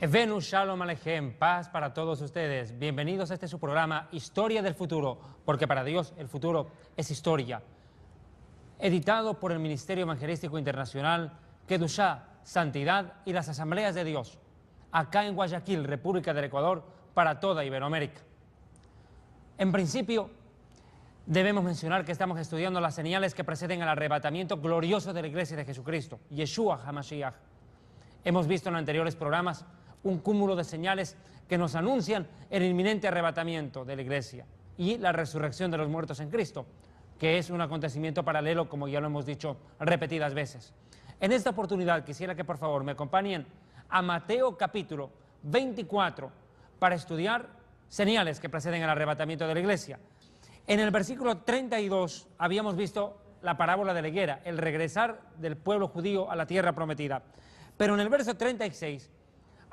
Venus Shalom Aleichem, paz para todos ustedes. Bienvenidos a este su programa Historia del Futuro, porque para Dios el futuro es historia. Editado por el Ministerio Evangelístico Internacional, Kedushá, Santidad y las Asambleas de Dios, acá en Guayaquil, República del Ecuador, para toda Iberoamérica. En principio, debemos mencionar que estamos estudiando las señales que preceden al arrebatamiento glorioso de la Iglesia de Jesucristo, Yeshua HaMashiach. Hemos visto en anteriores programas un cúmulo de señales que nos anuncian el inminente arrebatamiento de la Iglesia y la resurrección de los muertos en Cristo, que es un acontecimiento paralelo, como ya lo hemos dicho repetidas veces. En esta oportunidad quisiera que por favor me acompañen a Mateo capítulo 24 para estudiar señales que preceden al arrebatamiento de la Iglesia. En el versículo 32 habíamos visto la parábola de la higuera, el regresar del pueblo judío a la tierra prometida. Pero en el verso 36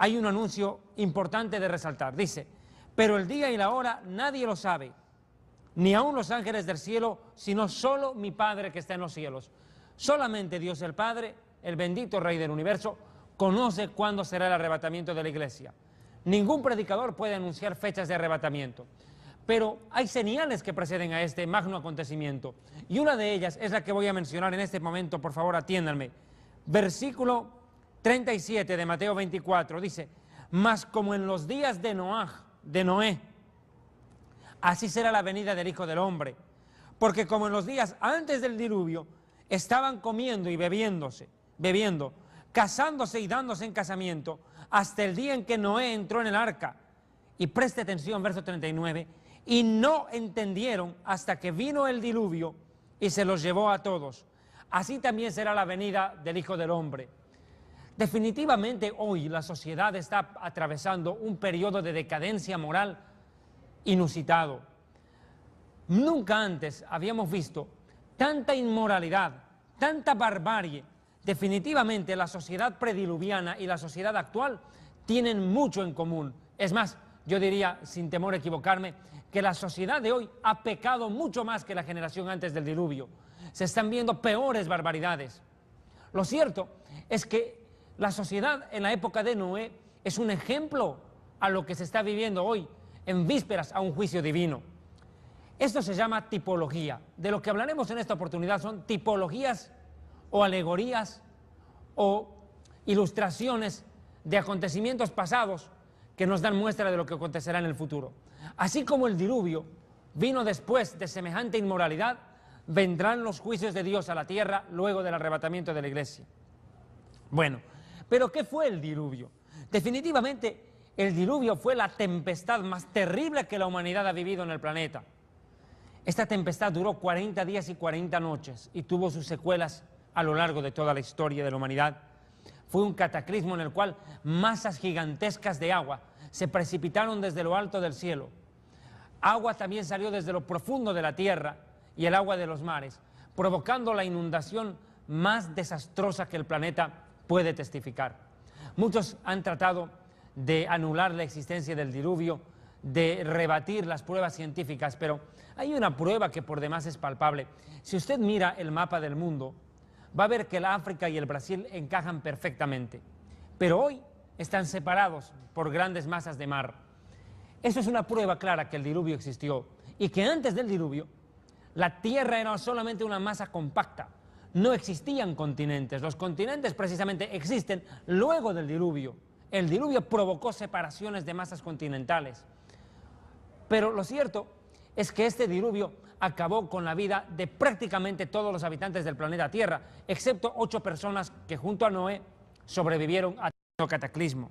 hay un anuncio importante de resaltar. Dice, pero el día y la hora nadie lo sabe, ni aun los ángeles del cielo, sino solo mi Padre que está en los cielos. Solamente Dios el Padre, el bendito Rey del universo, conoce cuándo será el arrebatamiento de la Iglesia. Ningún predicador puede anunciar fechas de arrebatamiento. Pero hay señales que preceden a este magno acontecimiento. Y una de ellas es la que voy a mencionar en este momento, por favor atiéndanme. Versículo 37 de Mateo 24 dice, mas como en los días de Noé, así será la venida del Hijo del Hombre. Porque como en los días antes del diluvio, estaban comiendo y bebiendo, casándose y dándose en casamiento, hasta el día en que Noé entró en el arca. Y preste atención, verso 39, y no entendieron hasta que vino el diluvio y se los llevó a todos. Así también será la venida del Hijo del Hombre. Definitivamente hoy la sociedad está atravesando un periodo de decadencia moral inusitado. Nunca antes habíamos visto tanta inmoralidad, tanta barbarie. Definitivamente la sociedad prediluviana y la sociedad actual tienen mucho en común. Es más, yo diría, sin temor a equivocarme, que la sociedad de hoy ha pecado mucho más que la generación antes del diluvio. Se están viendo peores barbaridades. Lo cierto es que la sociedad en la época de Noé es un ejemplo a lo que se está viviendo hoy, en vísperas a un juicio divino. Esto se llama tipología. De lo que hablaremos en esta oportunidad son tipologías o alegorías o ilustraciones de acontecimientos pasados que nos dan muestra de lo que acontecerá en el futuro. Así como el diluvio vino después de semejante inmoralidad, vendrán los juicios de Dios a la tierra luego del arrebatamiento de la Iglesia. Bueno, ¿pero qué fue el diluvio? Definitivamente, el diluvio fue la tempestad más terrible que la humanidad ha vivido en el planeta. Esta tempestad duró 40 días y 40 noches y tuvo sus secuelas a lo largo de toda la historia de la humanidad. Fue un cataclismo en el cual masas gigantescas de agua se precipitaron desde lo alto del cielo. Agua también salió desde lo profundo de la tierra y el agua de los mares, provocando la inundación más desastrosa que el planeta puede testificar. Muchos han tratado de anular la existencia del diluvio, de rebatir las pruebas científicas, pero hay una prueba que por demás es palpable. Si usted mira el mapa del mundo, va a ver que el África y el Brasil encajan perfectamente, pero hoy están separados por grandes masas de mar. Eso es una prueba clara que el diluvio existió y que antes del diluvio la Tierra era solamente una masa compacta. No existían continentes. Los continentes precisamente existen luego del diluvio. El diluvio provocó separaciones de masas continentales. Pero lo cierto es que este diluvio acabó con la vida de prácticamente todos los habitantes del planeta Tierra, excepto 8 personas que junto a Noé sobrevivieron a este cataclismo.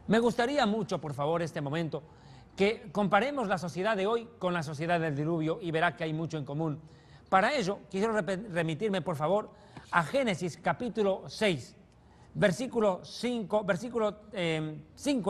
Me gustaría mucho, por favor, este momento, que comparemos la sociedad de hoy con la sociedad del diluvio y verá que hay mucho en común. Para ello, quiero remitirme, por favor, a Génesis capítulo 6, versículo 5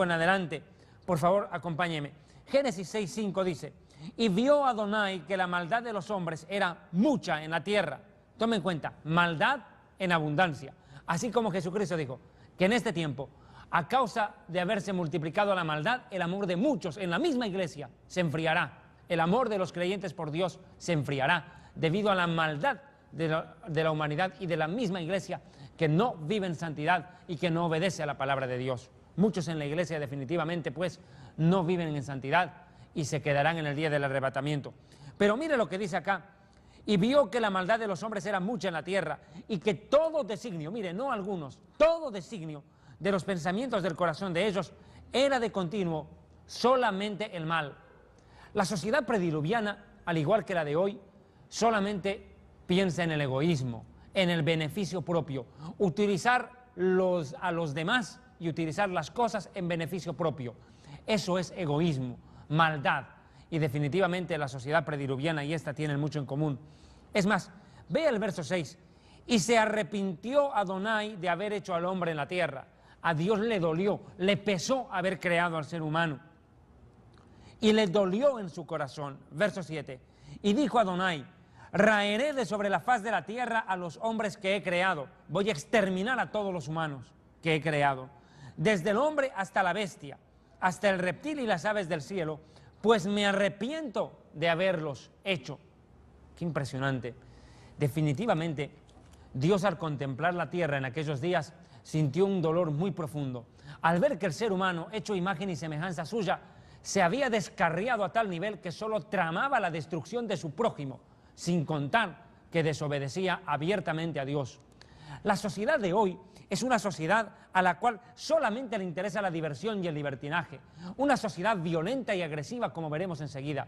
en adelante. Por favor, acompáñeme. Génesis 6:5 dice, y vio Adonai que la maldad de los hombres era mucha en la tierra. Tome en cuenta, maldad en abundancia. Así como Jesucristo dijo que en este tiempo, a causa de haberse multiplicado la maldad, el amor de muchos en la misma iglesia se enfriará. El amor de los creyentes por Dios se enfriará debido a la maldad de la humanidad y de la misma iglesia que no vive en santidad y que no obedece a la palabra de Dios. Muchos en la iglesia definitivamente pues no viven en santidad y se quedarán en el día del arrebatamiento. Pero mire lo que dice acá: y vio que la maldad de los hombres era mucha en la tierra y que todo designio, mire, no algunos, todo designio de los pensamientos del corazón de ellos era de continuo solamente el mal. La sociedad prediluviana, al igual que la de hoy, solamente piensa en el egoísmo, en el beneficio propio, utilizar a los demás y utilizar las cosas en beneficio propio. Eso es egoísmo, maldad, y definitivamente la sociedad prediluviana y esta tienen mucho en común. Es más, vea el verso 6, y se arrepintió Adonai de haber hecho al hombre en la tierra. A Dios le dolió, le pesó haber creado al ser humano, y le dolió en su corazón. Verso 7, y dijo Adonai: raeré de sobre la faz de la tierra a los hombres que he creado, voy a exterminar a todos los humanos que he creado, desde el hombre hasta la bestia, hasta el reptil y las aves del cielo, pues me arrepiento de haberlos hecho. Qué impresionante. Definitivamente, Dios, al contemplar la tierra en aquellos días, sintió un dolor muy profundo al ver que el ser humano, hecho imagen y semejanza suya, se había descarriado a tal nivel que solo tramaba la destrucción de su prójimo, sin contar que desobedecía abiertamente a Dios. La sociedad de hoy es una sociedad a la cual solamente le interesa la diversión y el libertinaje, una sociedad violenta y agresiva, como veremos enseguida.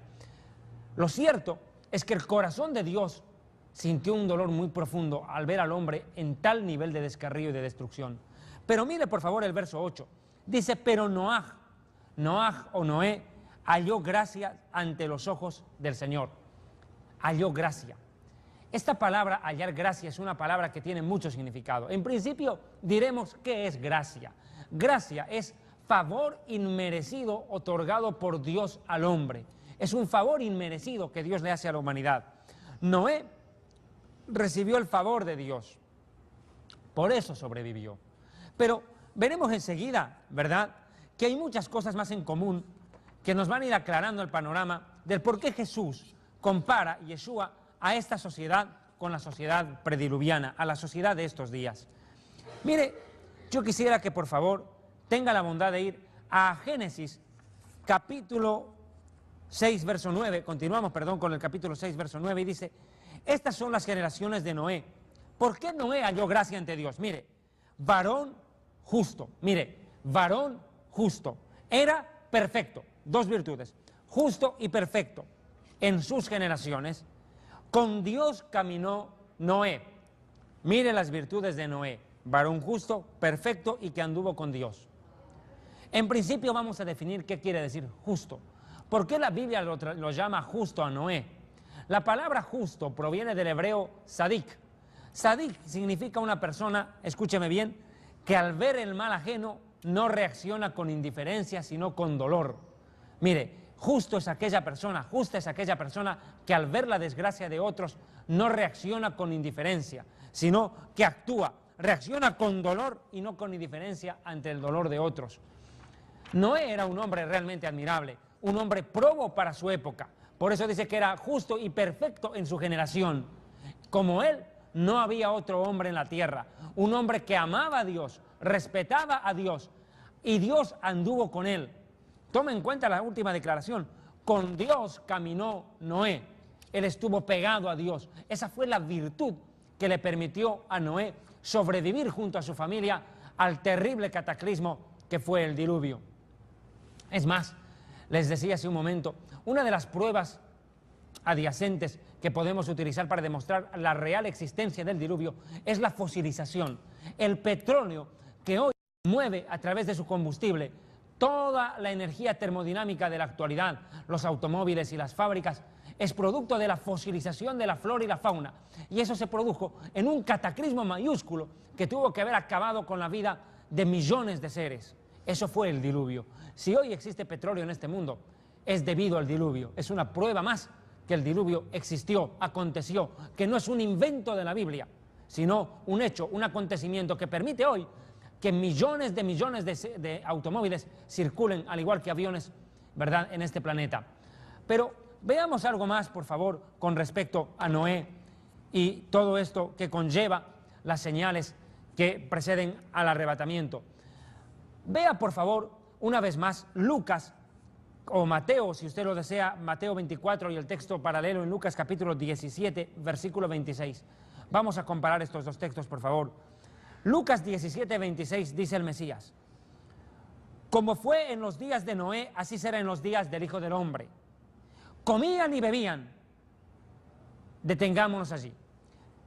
Lo cierto es que el corazón de Dios sintió un dolor muy profundo al ver al hombre en tal nivel de descarrío y de destrucción. Pero mire por favor el verso 8, dice: pero Noaj o Noé halló gracia ante los ojos del Señor. Halló gracia. Esta palabra, hallar gracia, es una palabra que tiene mucho significado. En principio diremos, ¿qué es gracia? Gracia es favor inmerecido otorgado por Dios al hombre. Es un favor inmerecido que Dios le hace a la humanidad. Noé recibió el favor de Dios, por eso sobrevivió. Pero veremos enseguida, ¿verdad?, que hay muchas cosas más en común que nos van a ir aclarando el panorama del por qué Jesús compara Yeshua a esta sociedad con la sociedad prediluviana, a la sociedad de estos días. Mire, yo quisiera que por favor tenga la bondad de ir a Génesis capítulo 6, verso 9, continuamos, con el capítulo 6, verso 9, y dice: estas son las generaciones de Noé. ¿Por qué Noé halló gracia ante Dios? Mire, varón justo, varón justo, era perfecto, dos virtudes, justo y perfecto en sus generaciones. Con Dios caminó Noé. Mire las virtudes de Noé: varón justo, perfecto y que anduvo con Dios. En principio vamos a definir qué quiere decir justo. ¿Por qué la Biblia lo llama justo a Noé? La palabra justo proviene del hebreo sadik. Sadik significa una persona, escúcheme bien, que al ver el mal ajeno no reacciona con indiferencia, sino con dolor. Mire, justo es aquella persona, justa es aquella persona que al ver la desgracia de otros no reacciona con indiferencia, sino que actúa, reacciona con dolor y no con indiferencia ante el dolor de otros. Noé era un hombre realmente admirable, un hombre probo para su época. Por eso dice que era justo y perfecto en su generación. Como él, no había otro hombre en la tierra, un hombre que amaba a Dios, respetaba a Dios, y Dios anduvo con él. Tome en cuenta la última declaración: con Dios caminó Noé. Él estuvo pegado a Dios. Esa fue la virtud que le permitió a Noé sobrevivir junto a su familia al terrible cataclismo que fue el diluvio. Es más, les decía hace un momento, una de las pruebas adyacentes que podemos utilizar para demostrar la real existencia del diluvio es la fosilización. El petróleo que hoy mueve a través de su combustible toda la energía termodinámica de la actualidad, los automóviles y las fábricas, es producto de la fosilización de la flora y la fauna. Y eso se produjo en un cataclismo mayúsculo que tuvo que haber acabado con la vida de millones de seres. Eso fue el diluvio. Si hoy existe petróleo en este mundo, es debido al diluvio. Es una prueba más que el diluvio existió, aconteció, que no es un invento de la Biblia, sino un hecho, un acontecimiento que permite hoy que millones de automóviles circulen, al igual que aviones, ¿verdad?, en este planeta. Pero veamos algo más, por favor, con respecto a Noé y todo esto que conlleva las señales que preceden al arrebatamiento. Vea por favor una vez más Lucas o Mateo, si usted lo desea, Mateo 24 y el texto paralelo en Lucas capítulo 17, versículo 26. Vamos a comparar estos dos textos, por favor. Lucas 17, 26 dice el Mesías: como fue en los días de Noé, así será en los días del Hijo del Hombre. Comían y bebían, detengámonos allí.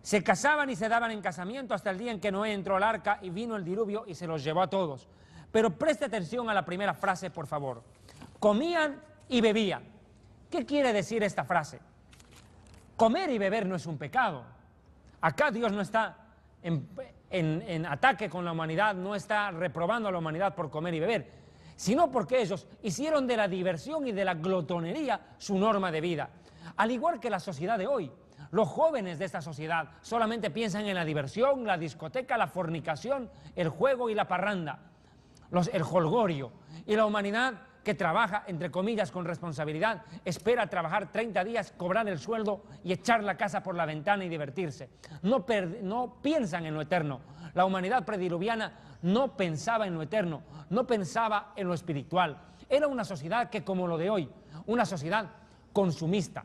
Se casaban y se daban en casamiento hasta el día en que Noé entró al arca y vino el diluvio y se los llevó a todos. Pero preste atención a la primera frase, por favor. Comían y bebían. ¿Qué quiere decir esta frase? Comer y beber no es un pecado. Acá Dios no está en ataque con la humanidad, no está reprobando a la humanidad por comer y beber, sino porque ellos hicieron de la diversión y de la glotonería su norma de vida. Al igual que la sociedad de hoy, los jóvenes de esta sociedad solamente piensan en la diversión, la discoteca, la fornicación, el juego y la parranda, el jolgorio. Y la humanidad que trabaja, entre comillas, con responsabilidad, espera trabajar 30 días, cobrar el sueldo y echar la casa por la ventana y divertirse. No piensan en lo eterno. La humanidad prediluviana no pensaba en lo eterno, no pensaba en lo espiritual. Era una sociedad que, como lo de hoy, una sociedad consumista,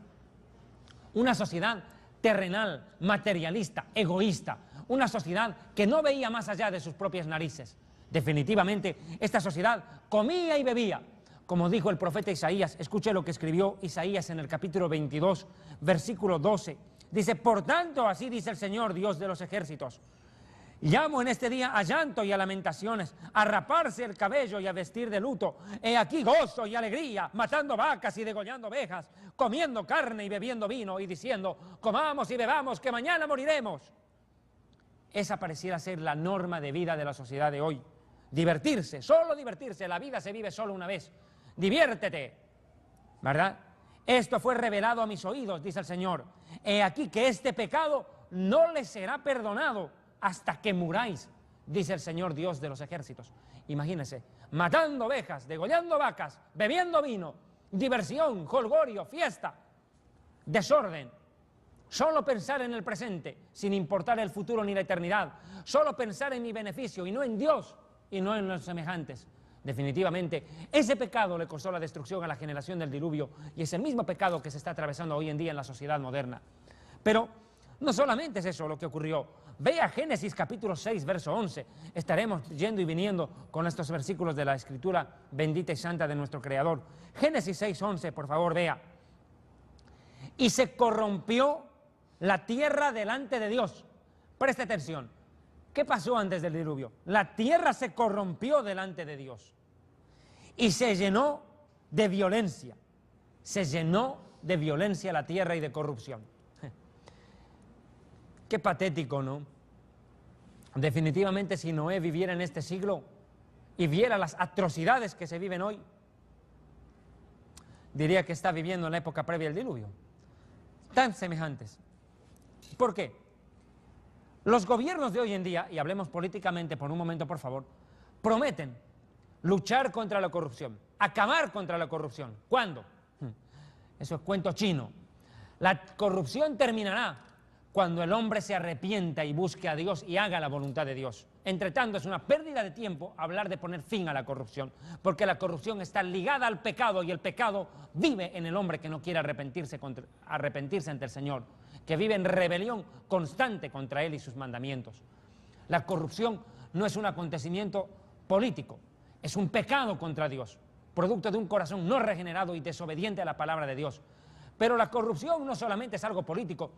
una sociedad terrenal, materialista, egoísta, una sociedad que no veía más allá de sus propias narices. Definitivamente, esta sociedad comía y bebía. Como dijo el profeta Isaías, escuche lo que escribió Isaías en el capítulo 22, versículo 12. Dice: por tanto, así dice el Señor, Dios de los ejércitos: llamo en este día a llanto y a lamentaciones, a raparse el cabello y a vestir de luto. He aquí gozo y alegría, matando vacas y degollando ovejas, comiendo carne y bebiendo vino, y diciendo: comamos y bebamos, que mañana moriremos. Esa pareciera ser la norma de vida de la sociedad de hoy. Divertirse, solo divertirse. La vida se vive solo una vez. Diviértete, ¿verdad? Esto fue revelado a mis oídos, dice el Señor. He aquí que este pecado no les será perdonado hasta que muráis, dice el Señor Dios de los ejércitos. Imagínense, matando ovejas, degollando vacas, bebiendo vino, diversión, jolgorio, fiesta, desorden. Solo pensar en el presente, sin importar el futuro ni la eternidad. Solo pensar en mi beneficio y no en Dios y no en los semejantes. Definitivamente, ese pecado le costó la destrucción a la generación del diluvio, y es el mismo pecado que se está atravesando hoy en día en la sociedad moderna. Pero no solamente es eso lo que ocurrió. Vea Génesis capítulo 6, verso 11. Estaremos yendo y viniendo con estos versículos de la Escritura bendita y santa de nuestro Creador. Génesis 6, 11, por favor, vea. Y se corrompió la tierra delante de Dios. Preste atención. ¿Qué pasó antes del diluvio? La tierra se corrompió delante de Dios y se llenó de violencia. Se llenó de violencia la tierra y de corrupción. Qué patético, ¿no? Definitivamente, si Noé viviera en este siglo y viera las atrocidades que se viven hoy, diría que está viviendo en la época previa al diluvio. Tan semejantes. ¿Por qué? Los gobiernos de hoy en día, y hablemos políticamente por un momento, por favor, prometen luchar contra la corrupción, acabar contra la corrupción. ¿Cuándo? Eso es cuento chino. La corrupción terminará cuando el hombre se arrepienta y busque a Dios y haga la voluntad de Dios. Entre tanto, es una pérdida de tiempo hablar de poner fin a la corrupción, porque la corrupción está ligada al pecado y el pecado vive en el hombre que no quiere arrepentirse ante el Señor, que vive en rebelión constante contra Él y sus mandamientos. La corrupción no es un acontecimiento político, es un pecado contra Dios, producto de un corazón no regenerado y desobediente a la palabra de Dios. Pero la corrupción no solamente es algo político,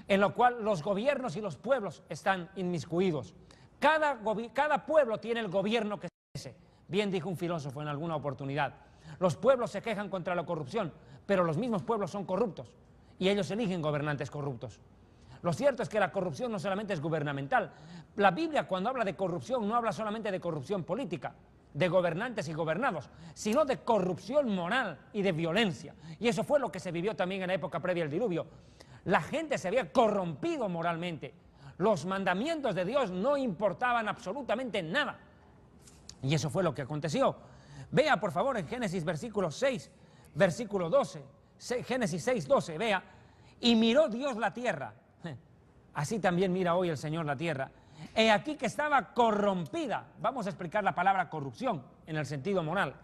en lo cual los gobiernos y los pueblos están inmiscuidos. Cada pueblo tiene el gobierno que se merece. Bien dijo un filósofo en alguna oportunidad: los pueblos se quejan contra la corrupción, pero los mismos pueblos son corruptos y ellos eligen gobernantes corruptos. Lo cierto es que la corrupción no solamente es gubernamental. La Biblia, cuando habla de corrupción, no habla solamente de corrupción política, de gobernantes y gobernados, sino de corrupción moral y de violencia. Y eso fue lo que se vivió también en la época previa al diluvio. La gente se había corrompido moralmente. Los mandamientos de Dios no importaban absolutamente nada. Y eso fue lo que aconteció. Vea, por favor, en Génesis versículo 6, versículo 12. Génesis 6, 12, vea. Y miró Dios la tierra. así también mira hoy el Señor la tierra. He aquí que estaba corrompida. Vamos a explicar la palabra corrupción en el sentido moral.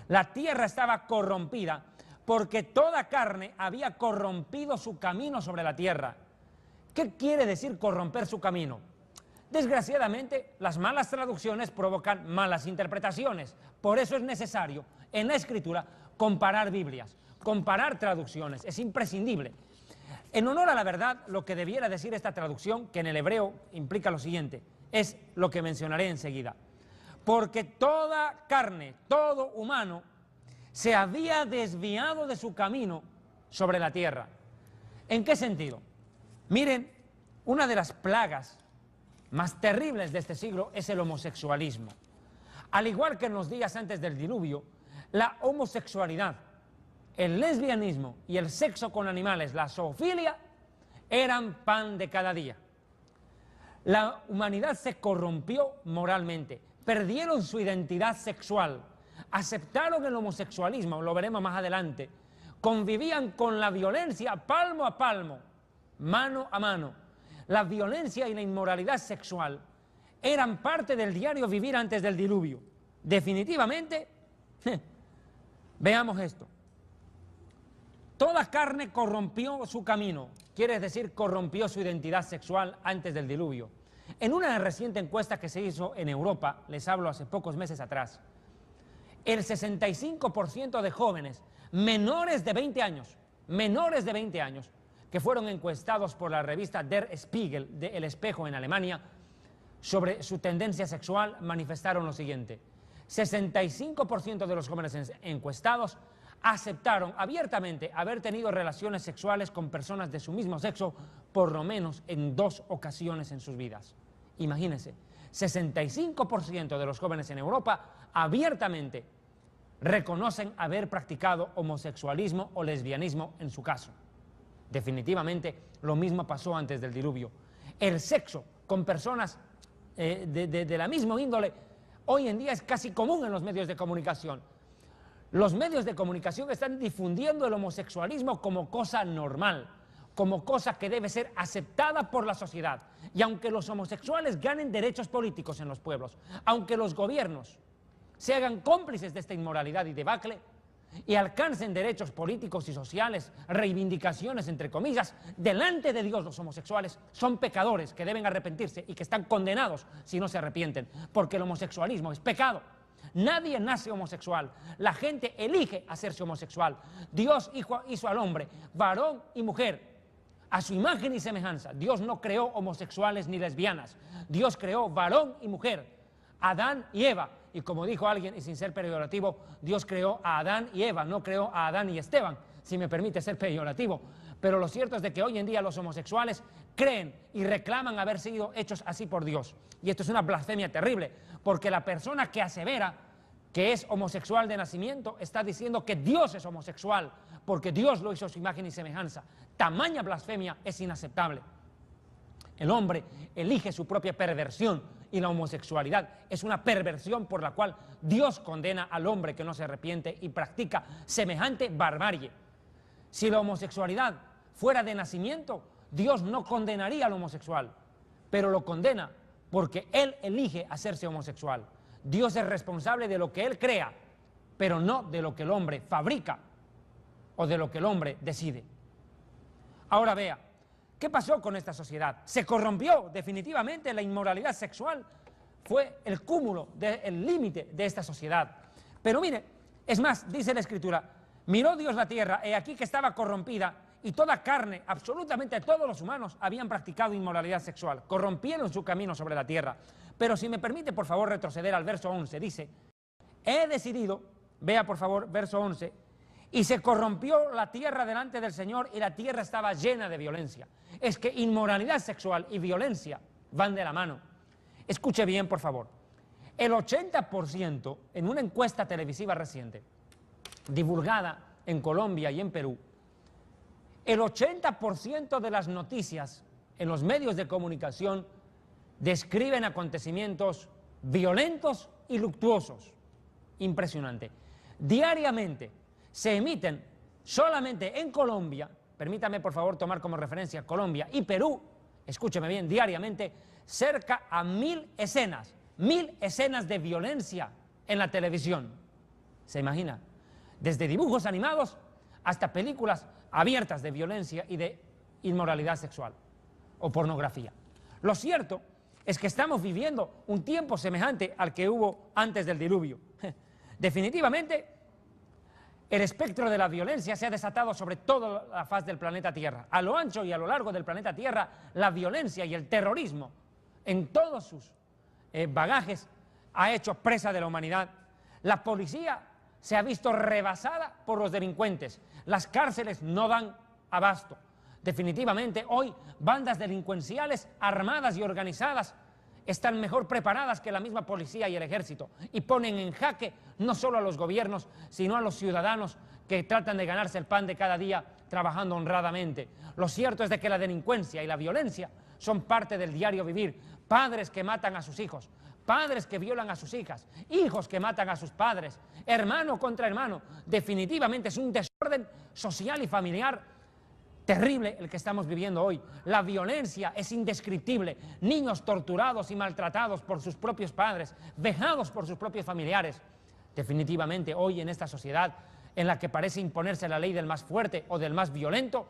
La tierra estaba corrompida porque toda carne había corrompido su camino sobre la tierra. ¿Qué quiere decir corromper su camino? Desgraciadamente, las malas traducciones provocan malas interpretaciones. Por eso es necesario, en la Escritura, comparar Biblias, comparar traducciones. Es imprescindible. En honor a la verdad, lo que debiera decir esta traducción, que en el hebreo implica lo siguiente, es lo que mencionaré enseguida. Porque toda carne, todo humano, se había desviado de su camino sobre la tierra. ¿En qué sentido? Miren, una de las plagas más terribles de este siglo es el homosexualismo. Al igual que en los días antes del diluvio, la homosexualidad, el lesbianismo y el sexo con animales, la zoofilia, eran pan de cada día. La humanidad se corrompió moralmente, perdieron su identidad sexual, aceptaron el homosexualismo, lo veremos más adelante, convivían con la violencia palmo a palmo, mano a mano. La violencia y la inmoralidad sexual eran parte del diario vivir antes del diluvio. Definitivamente, veamos esto. Toda carne corrompió su camino, quiere decir corrompió su identidad sexual antes del diluvio. En una reciente encuesta que se hizo en Europa, les hablo hace pocos meses atrás, el 65% de jóvenes menores de 20 años, que fueron encuestados por la revista Der Spiegel, de El Espejo en Alemania, sobre su tendencia sexual, manifestaron lo siguiente. 65% de los jóvenes encuestados aceptaron abiertamente haber tenido relaciones sexuales con personas de su mismo sexo por lo menos en 2 ocasiones en sus vidas. Imagínense, 65% de los jóvenes en Europa abiertamente reconocen haber practicado homosexualismo o lesbianismo en su caso. Definitivamente lo mismo pasó antes del diluvio. El sexo con personas de la misma índole hoy en día es casi común en los medios de comunicación. Los medios de comunicación están difundiendo el homosexualismo como cosa normal, como cosa que debe ser aceptada por la sociedad. Y aunque los homosexuales ganen derechos políticos en los pueblos, aunque los gobiernos se hagan cómplices de esta inmoralidad y debacle y alcancen derechos políticos y sociales, reivindicaciones entre comillas, delante de Dios los homosexuales son pecadores que deben arrepentirse y que están condenados si no se arrepienten, porque el homosexualismo es pecado. Nadie nace homosexual, la gente elige hacerse homosexual. Dios hizo al hombre varón y mujer a su imagen y semejanza. Dios no creó homosexuales ni lesbianas, Dios creó varón y mujer, Adán y Eva. Y como dijo alguien, y sin ser peyorativo, Dios creó a Adán y Eva, no creó a Adán y Esteban, si me permite ser peyorativo. Pero lo cierto es de que hoy en día los homosexuales creen y reclaman haber sido hechos así por Dios. Y esto es una blasfemia terrible, porque la persona que asevera que es homosexual de nacimiento está diciendo que Dios es homosexual, porque Dios lo hizo a su imagen y semejanza. Tamaña blasfemia es inaceptable. El hombre elige su propia perversión y la homosexualidad es una perversión por la cual Dios condena al hombre que no se arrepiente y practica semejante barbarie. Si la homosexualidad fuera de nacimiento, Dios no condenaría al homosexual, pero lo condena porque él elige hacerse homosexual. Dios es responsable de lo que él crea, pero no de lo que el hombre fabrica o de lo que el hombre decide. Ahora vea, ¿qué pasó con esta sociedad? Se corrompió definitivamente. La inmoralidad sexual fue el cúmulo, el límite de esta sociedad. Pero mire, es más, dice la Escritura, miró Dios la tierra, he aquí que estaba corrompida, y toda carne, absolutamente todos los humanos, habían practicado inmoralidad sexual, corrompieron su camino sobre la tierra. Pero si me permite, por favor, retroceder al verso 11, dice, he decidido, vea por favor, verso 11, y se corrompió la tierra delante del Señor y la tierra estaba llena de violencia. Es que inmoralidad sexual y violencia van de la mano. Escuche bien, por favor. El 80% en una encuesta televisiva reciente, divulgada en Colombia y en Perú, el 80% de las noticias en los medios de comunicación describen acontecimientos violentos y luctuosos. Impresionante. Diariamente se emiten solamente en Colombia, permítame por favor tomar como referencia Colombia y Perú, escúcheme bien, diariamente, cerca a 1000 escenas de violencia en la televisión. ¿Se imagina? Desde dibujos animados hasta películas abiertas de violencia y de inmoralidad sexual o pornografía. Lo cierto es que estamos viviendo un tiempo semejante al que hubo antes del diluvio. Definitivamente, el espectro de la violencia se ha desatado sobre toda la faz del planeta Tierra. A lo ancho y a lo largo del planeta Tierra, la violencia y el terrorismo, en todos sus bagajes, ha hecho presa de la humanidad. La policía se ha visto rebasada por los delincuentes. Las cárceles no dan abasto. Definitivamente, hoy, bandas delincuenciales armadas y organizadas están mejor preparadas que la misma policía y el ejército y ponen en jaque no solo a los gobiernos, sino a los ciudadanos que tratan de ganarse el pan de cada día trabajando honradamente. Lo cierto es de que la delincuencia y la violencia son parte del diario vivir. Padres que matan a sus hijos, padres que violan a sus hijas, hijos que matan a sus padres, hermano contra hermano. Definitivamente es un desorden social y familiar terrible el que estamos viviendo hoy. La violencia es indescriptible. Niños torturados y maltratados por sus propios padres, vejados por sus propios familiares. Definitivamente hoy en esta sociedad en la que parece imponerse la ley del más fuerte o del más violento,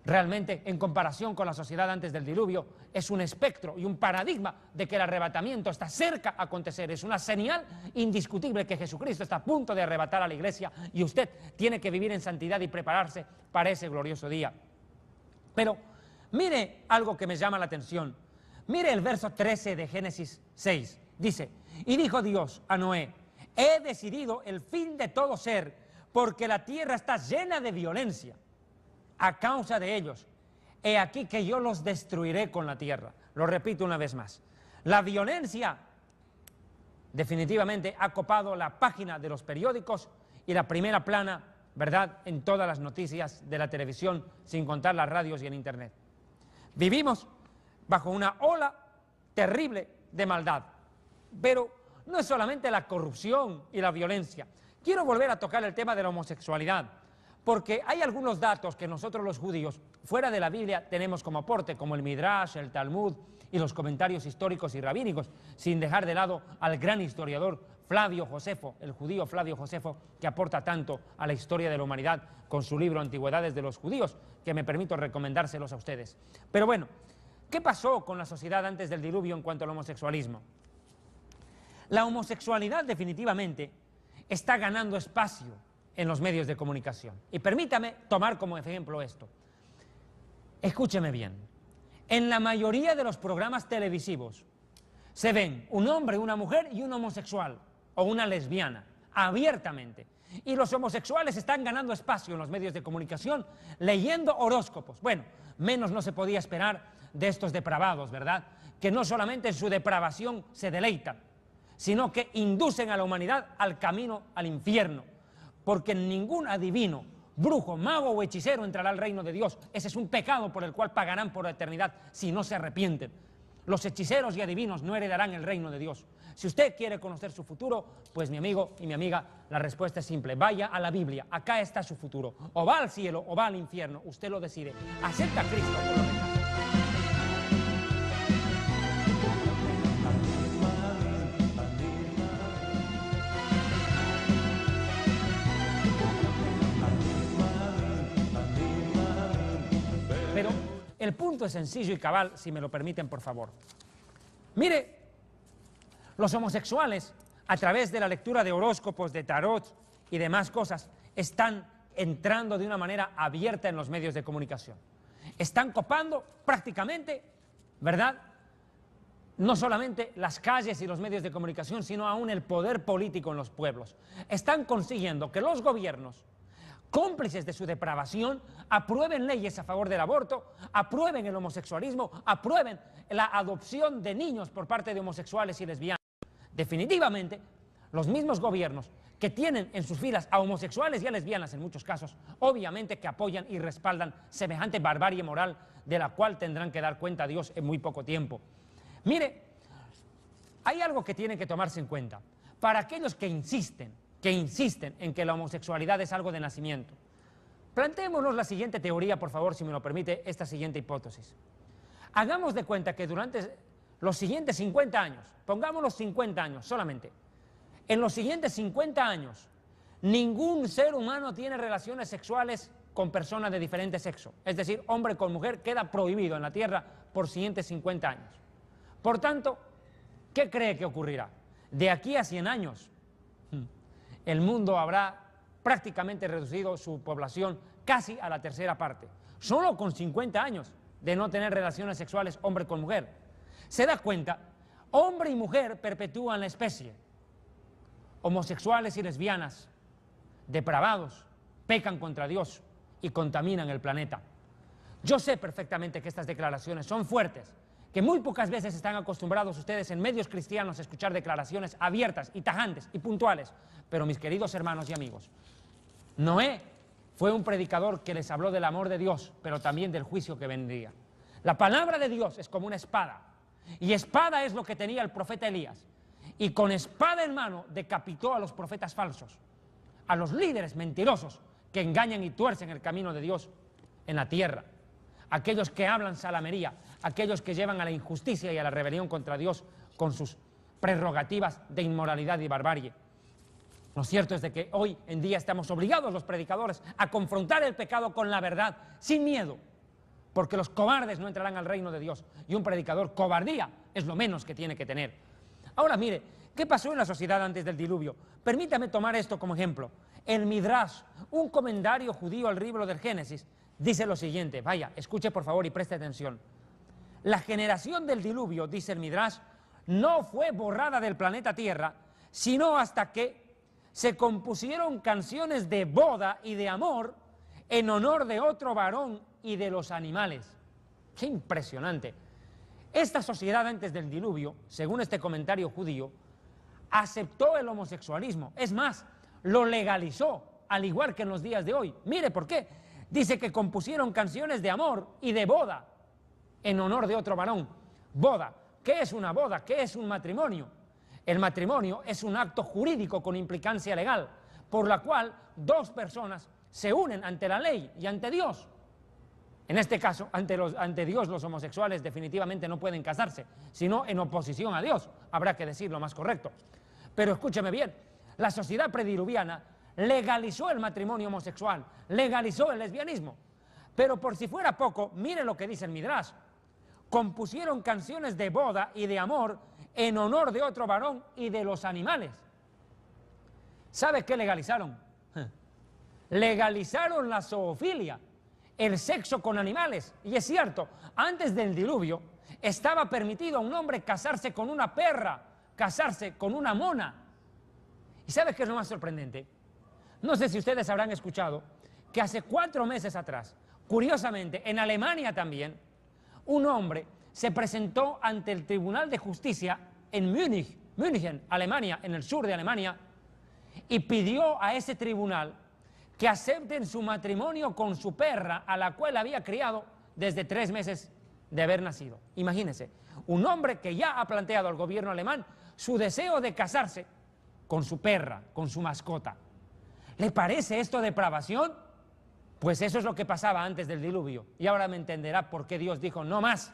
realmente en comparación con la sociedad antes del diluvio es un espectro y un paradigma de que el arrebatamiento está cerca a acontecer. Es una señal indiscutible que Jesucristo está a punto de arrebatar a la iglesia y usted tiene que vivir en santidad y prepararse para ese glorioso día. Pero mire algo que me llama la atención. Mire el verso 13 de Génesis 6. Dice: y dijo Dios a Noé: he decidido el fin de todo ser, porque la tierra está llena de violencia a causa de ellos. He aquí que yo los destruiré con la tierra. Lo repito una vez más. La violencia definitivamente ha copado la página de los periódicos y la primera plana, ¿verdad?, en todas las noticias de la televisión, sin contar las radios y en internet. Vivimos bajo una ola terrible de maldad. Pero no es solamente la corrupción y la violencia. Quiero volver a tocar el tema de la homosexualidad, porque hay algunos datos que nosotros los judíos, fuera de la Biblia, tenemos como aporte, como el Midrash, el Talmud y los comentarios históricos y rabínicos, sin dejar de lado al gran historiador Flavio Josefo, el judío Flavio Josefo, que aporta tanto a la historia de la humanidad con su libro Antigüedades de los Judíos, que me permito recomendárselos a ustedes. Pero bueno, ¿qué pasó con la sociedad antes del diluvio en cuanto al homosexualismo? La homosexualidad definitivamente está ganando espacio en los medios de comunicación. Y permítame tomar como ejemplo esto. Escúcheme bien. En la mayoría de los programas televisivos se ven un hombre, una mujer y un homosexual o una lesbiana, abiertamente. Y los homosexuales están ganando espacio en los medios de comunicación leyendo horóscopos. Bueno, menos no se podía esperar de estos depravados, ¿verdad? Que no solamente en su depravación se deleitan, sino que inducen a la humanidad al camino al infierno. Porque ningún adivino, brujo, mago o hechicero entrará al reino de Dios. Ese es un pecado por el cual pagarán por la eternidad si no se arrepienten. Los hechiceros y adivinos no heredarán el reino de Dios. Si usted quiere conocer su futuro, pues mi amigo y mi amiga, la respuesta es simple. Vaya a la Biblia, acá está su futuro. O va al cielo o va al infierno, usted lo decide. Acepta a Cristo o lo rechaza. Pero el punto es sencillo y cabal, si me lo permiten, por favor. Mire, los homosexuales, a través de la lectura de horóscopos, de tarot y demás cosas, están entrando de una manera abierta en los medios de comunicación. Están copando prácticamente, ¿verdad?, no solamente las calles y los medios de comunicación, sino aún el poder político en los pueblos. Están consiguiendo que los gobiernos, cómplices de su depravación, aprueben leyes a favor del aborto, aprueben el homosexualismo, aprueben la adopción de niños por parte de homosexuales y lesbianas. Definitivamente, los mismos gobiernos que tienen en sus filas a homosexuales y a lesbianas en muchos casos, obviamente que apoyan y respaldan semejante barbarie moral de la cual tendrán que dar cuenta a Dios en muy poco tiempo. Mire, hay algo que tiene que tomarse en cuenta. Para aquellos que insisten en que la homosexualidad es algo de nacimiento, planteémonos la siguiente teoría, por favor, si me lo permite, esta siguiente hipótesis. Hagamos de cuenta que durante los siguientes 50 años, pongamos los 50 años solamente, en los siguientes 50 años, ningún ser humano tiene relaciones sexuales con personas de diferente sexo. Es decir, hombre con mujer queda prohibido en la Tierra por siguientes 50 años. Por tanto, ¿qué cree que ocurrirá? De aquí a 100 años, el mundo habrá prácticamente reducido su población casi a la tercera parte, solo con 50 años de no tener relaciones sexuales hombre con mujer. ¿Se da cuenta? Hombre y mujer perpetúan la especie. Homosexuales y lesbianas, depravados, pecan contra Dios y contaminan el planeta. Yo sé perfectamente que estas declaraciones son fuertes, que muy pocas veces están acostumbrados ustedes en medios cristianos a escuchar declaraciones abiertas y tajantes y puntuales, pero mis queridos hermanos y amigos, Noé fue un predicador que les habló del amor de Dios, pero también del juicio que vendría. La palabra de Dios es como una espada, y espada es lo que tenía el profeta Elías, y con espada en mano decapitó a los profetas falsos, a los líderes mentirosos que engañan y tuercen el camino de Dios en la tierra, aquellos que hablan salamería, aquellos que llevan a la injusticia y a la rebelión contra Dios con sus prerrogativas de inmoralidad y barbarie. Lo cierto es de que hoy en día estamos obligados los predicadores a confrontar el pecado con la verdad, sin miedo, porque los cobardes no entrarán al reino de Dios, y un predicador cobardía es lo menos que tiene que tener. Ahora mire, ¿qué pasó en la sociedad antes del diluvio? Permítame tomar esto como ejemplo. El Midrash, un comentario judío al libro del Génesis, dice lo siguiente, vaya, escuche por favor y preste atención. La generación del diluvio, dice el Midrash, no fue borrada del planeta Tierra, sino hasta que se compusieron canciones de boda y de amor en honor de otro varón y de los animales. ¡Qué impresionante! Esta sociedad antes del diluvio, según este comentario judío, aceptó el homosexualismo. Es más, lo legalizó, al igual que en los días de hoy. Mire por qué. Dice que compusieron canciones de amor y de boda en honor de otro varón. Boda. ¿Qué es una boda? ¿Qué es un matrimonio? El matrimonio es un acto jurídico con implicancia legal, por la cual dos personas se unen ante la ley y ante Dios. En este caso, ante Dios los homosexuales definitivamente no pueden casarse, sino en oposición a Dios, habrá que decir lo más correcto. Pero escúcheme bien, la sociedad prediluviana legalizó el matrimonio homosexual, legalizó el lesbianismo. Pero por si fuera poco, mire lo que dice el Midrash. Compusieron canciones de boda y de amor en honor de otro varón y de los animales. ¿Sabe qué legalizaron? Legalizaron la zoofilia, el sexo con animales. Y es cierto, antes del diluvio estaba permitido a un hombre casarse con una perra, casarse con una mona. ¿Y sabe qué es lo más sorprendente? No sé si ustedes habrán escuchado que hace 4 meses atrás, curiosamente, en Alemania también, un hombre se presentó ante el Tribunal de Justicia en München, Alemania, en el sur de Alemania, y pidió a ese tribunal que acepten su matrimonio con su perra, a la cual había criado desde 3 meses de haber nacido. Imagínense, un hombre que ya ha planteado al gobierno alemán su deseo de casarse con su perra, con su mascota. ¿Le parece esto depravación? Pues eso es lo que pasaba antes del diluvio. Y ahora me entenderá por qué Dios dijo no más.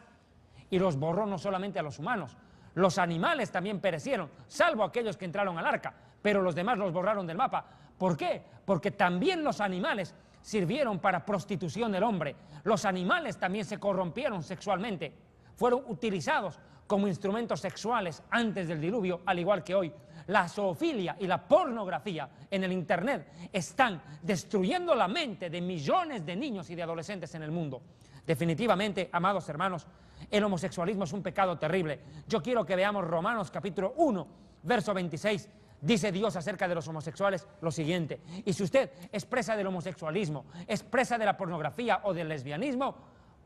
Y los borró no solamente a los humanos, los animales también perecieron, salvo aquellos que entraron al arca, pero los demás los borraron del mapa. ¿Por qué? Porque también los animales sirvieron para prostitución del hombre. Los animales también se corrompieron sexualmente, fueron utilizados como instrumentos sexuales antes del diluvio, al igual que hoy. La zoofilia y la pornografía en el internet están destruyendo la mente de millones de niños y de adolescentes en el mundo. Definitivamente, amados hermanos, el homosexualismo es un pecado terrible. Yo quiero que veamos Romanos capítulo 1, verso 26. Dice Dios acerca de los homosexuales lo siguiente: y si usted es presa del homosexualismo, es presa de la pornografía o del lesbianismo,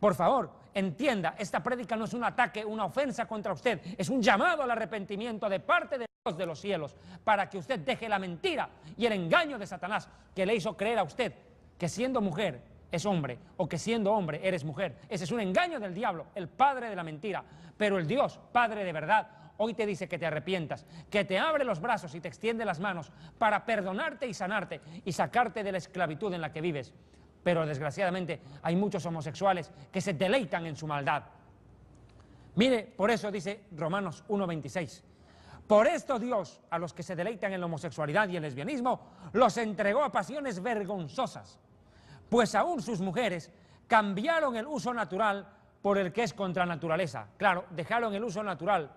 por favor, entienda, esta prédica no es un ataque, una ofensa contra usted, es un llamado al arrepentimiento de parte de Dios de los cielos, para que usted deje la mentira y el engaño de Satanás que le hizo creer a usted que siendo mujer es hombre, o que siendo hombre eres mujer. Ese es un engaño del diablo, el padre de la mentira. Pero el Dios, Padre de verdad, hoy te dice que te arrepientas, que te abre los brazos y te extiende las manos para perdonarte y sanarte y sacarte de la esclavitud en la que vives. Pero desgraciadamente hay muchos homosexuales que se deleitan en su maldad. Mire, por eso dice Romanos 1:26. Por esto Dios, a los que se deleitan en la homosexualidad y el lesbianismo, los entregó a pasiones vergonzosas, pues aún sus mujeres cambiaron el uso natural por el que es contra naturaleza. Claro, dejaron el uso natural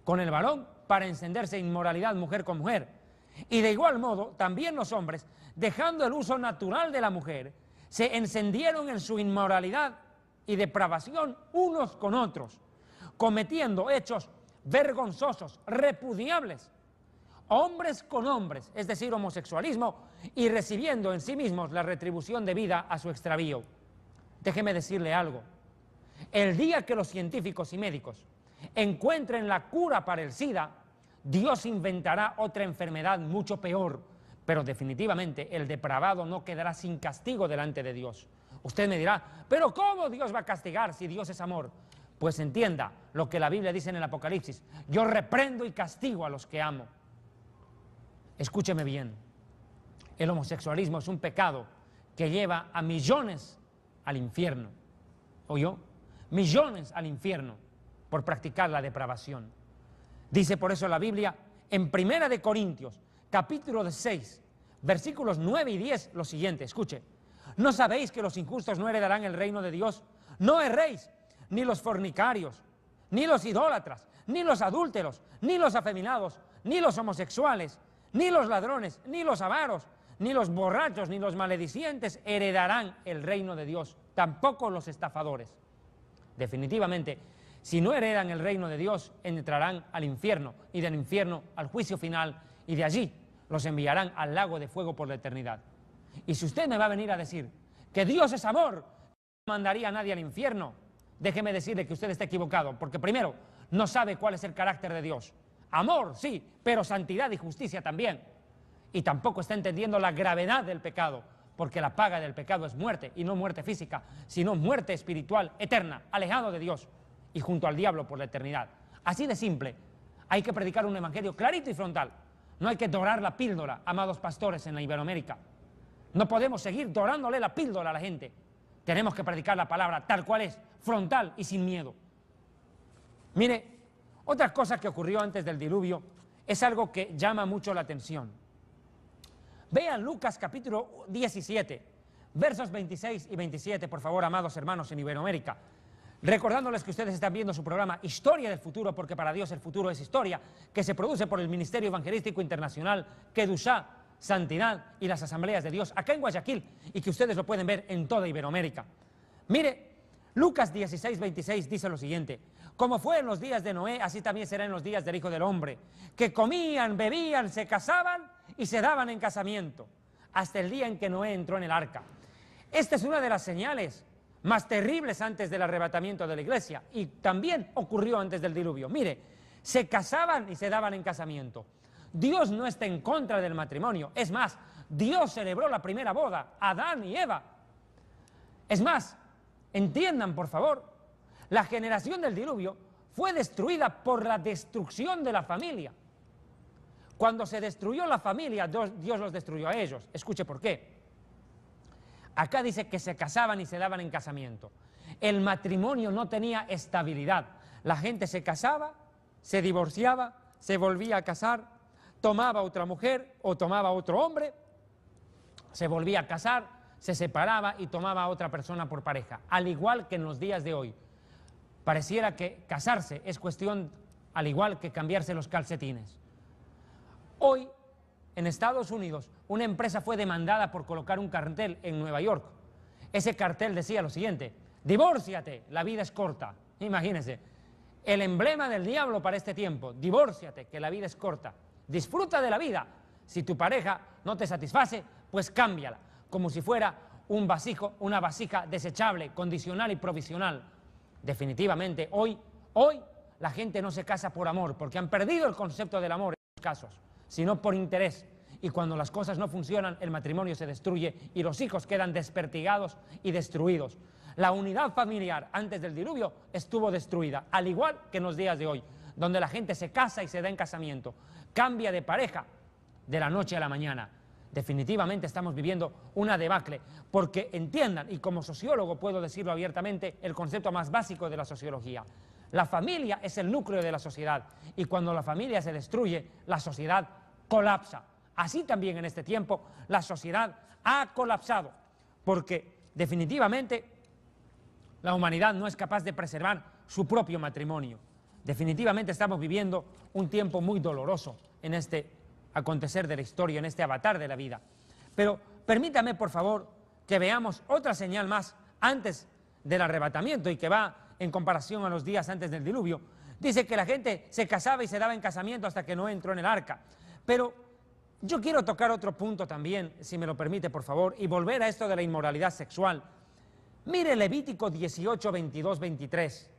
con el varón para encenderse inmoralidad mujer con mujer. Y de igual modo, también los hombres, dejando el uso natural de la mujer, se encendieron en su inmoralidad y depravación unos con otros, cometiendo hechos vergonzosos, repudiables, hombres con hombres, es decir, homosexualismo, y recibiendo en sí mismos la retribución debida a su extravío. Déjeme decirle algo. El día que los científicos y médicos encuentren la cura para el SIDA, Dios inventará otra enfermedad mucho peor, pero definitivamente el depravado no quedará sin castigo delante de Dios. Usted me dirá, ¿pero cómo Dios va a castigar si Dios es amor? Pues entienda lo que la Biblia dice en el Apocalipsis: yo reprendo y castigo a los que amo. Escúcheme bien, el homosexualismo es un pecado que lleva a millones al infierno. ¿Oyó? Millones al infierno por practicar la depravación. Dice por eso la Biblia en 1 de Corintios, capítulo 6, versículos 9 y 10, lo siguiente, escuche. ¿No sabéis que los injustos no heredarán el reino de Dios? No erréis, ni los fornicarios, ni los idólatras, ni los adúlteros, ni los afeminados, ni los homosexuales, ni los ladrones, ni los avaros, ni los borrachos, ni los maledicientes heredarán el reino de Dios, tampoco los estafadores. Definitivamente, si no heredan el reino de Dios, entrarán al infierno, y del infierno al juicio final, y de allí los enviarán al lago de fuego por la eternidad. Y si usted me va a venir a decir que Dios es amor, no mandaría a nadie al infierno, déjeme decirle que usted está equivocado, porque primero, no sabe cuál es el carácter de Dios. Amor, sí, pero santidad y justicia también. Y tampoco está entendiendo la gravedad del pecado, porque la paga del pecado es muerte, y no muerte física, sino muerte espiritual, eterna, alejado de Dios y junto al diablo por la eternidad. Así de simple. Hay que predicar un evangelio clarito y frontal. No hay que dorar la píldora, amados pastores en la Iberoamérica. No podemos seguir dorándole la píldora a la gente. Tenemos que predicar la palabra tal cual es, frontal y sin miedo. Mire, otra cosa que ocurrió antes del diluvio es algo que llama mucho la atención. Vean Lucas capítulo 17, versos 26 y 27, por favor, amados hermanos en Iberoamérica. Recordándoles que ustedes están viendo su programa Historia del Futuro, porque para Dios el futuro es historia, que se produce por el Ministerio Evangelístico Internacional, Kedushá, Santidad y las Asambleas de Dios, acá en Guayaquil, y que ustedes lo pueden ver en toda Iberoamérica. Mire, Lucas 16, 26 dice lo siguiente: como fue en los días de Noé, así también será en los días del Hijo del Hombre, que comían, bebían, se casaban y se daban en casamiento, hasta el día en que Noé entró en el arca. Esta es una de las señales más terribles antes del arrebatamiento de la iglesia, y también ocurrió antes del diluvio. Mire, se casaban y se daban en casamiento. Dios no está en contra del matrimonio. Es más, Dios celebró la primera boda, Adán y Eva. Es más, entiendan por favor, la generación del diluvio fue destruida por la destrucción de la familia. Cuando se destruyó la familia, Dios los destruyó a ellos. Escuche por qué. Acá dice que se casaban y se daban en casamiento. El matrimonio no tenía estabilidad. La gente se casaba, se divorciaba, se volvía a casar, tomaba otra mujer o tomaba otro hombre, se volvía a casar, se separaba y tomaba a otra persona por pareja. Al igual que en los días de hoy. Pareciera que casarse es cuestión al igual que cambiarse los calcetines. Hoy, en Estados Unidos, una empresa fue demandada por colocar un cartel en Nueva York. Ese cartel decía lo siguiente: divórciate, la vida es corta. Imagínense, el emblema del diablo para este tiempo: divórciate, que la vida es corta. Disfruta de la vida. Si tu pareja no te satisface, pues cámbiala, como si fuera un vasijo, una vasija desechable, condicional y provisional. Definitivamente, hoy la gente no se casa por amor, porque han perdido el concepto del amor en muchos casos, sino por interés. Y cuando las cosas no funcionan, el matrimonio se destruye y los hijos quedan despertigados y destruidos. La unidad familiar antes del diluvio estuvo destruida, al igual que en los días de hoy, donde la gente se casa y se da en casamiento, cambia de pareja de la noche a la mañana. Definitivamente estamos viviendo una debacle, porque entiendan, y como sociólogo puedo decirlo abiertamente, el concepto más básico de la sociología: La familia es el núcleo de la sociedad y cuando la familia se destruye, la sociedad colapsa. Así también en este tiempo la sociedad ha colapsado porque definitivamente la humanidad no es capaz de preservar su propio matrimonio. Definitivamente estamos viviendo un tiempo muy doloroso en este acontecer de la historia, en este avatar de la vida. Pero permítame, por favor, que veamos otra señal más antes del arrebatamiento y que va en comparación a los días antes del diluvio. Dice que la gente se casaba y se daba en casamiento hasta que Noé entró en el arca. Pero yo quiero tocar otro punto también, si me lo permite, por favor, y volver a esto de la inmoralidad sexual. Mire Levítico 18, 22, 23.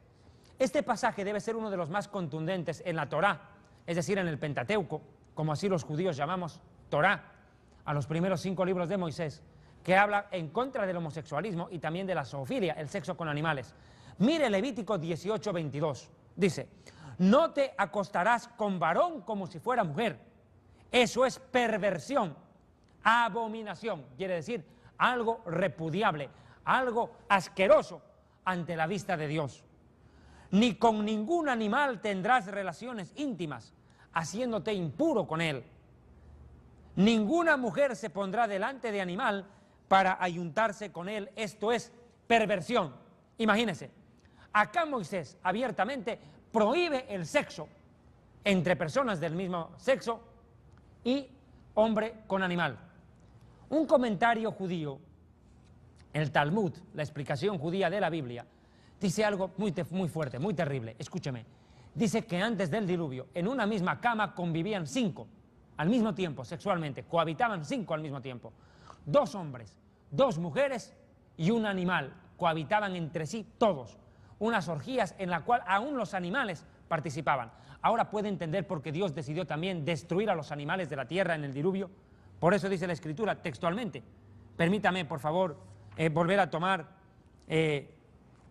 Este pasaje debe ser uno de los más contundentes en la Torá, es decir, en el Pentateuco, como así los judíos llamamos Torá, a los primeros 5 libros de Moisés, que habla en contra del homosexualismo y también de la zoofilia, el sexo con animales. Mire Levítico 18, 22. Dice, no te acostarás con varón como si fuera mujer. Eso es perversión, abominación, quiere decir algo repudiable, algo asqueroso ante la vista de Dios. Ni con ningún animal tendrás relaciones íntimas, haciéndote impuro con él. Ninguna mujer se pondrá delante de animal para ayuntarse con él. Esto es perversión. Imagínense, acá Moisés abiertamente prohíbe el sexo entre personas del mismo sexo y hombre con animal. Un comentario judío, el Talmud, la explicación judía de la Biblia, dice algo muy fuerte, muy terrible. Escúcheme. Dice que antes del diluvio, en una misma cama convivían 5 al mismo tiempo, sexualmente. Cohabitaban 5 al mismo tiempo. 2 hombres, 2 mujeres y un animal. Cohabitaban entre sí todos. Unas orgías en la cual aún los animales participaban. Ahora puede entender por qué Dios decidió también destruir a los animales de la tierra en el diluvio. Por eso dice la Escritura textualmente. Permítame, por favor, volver a tomar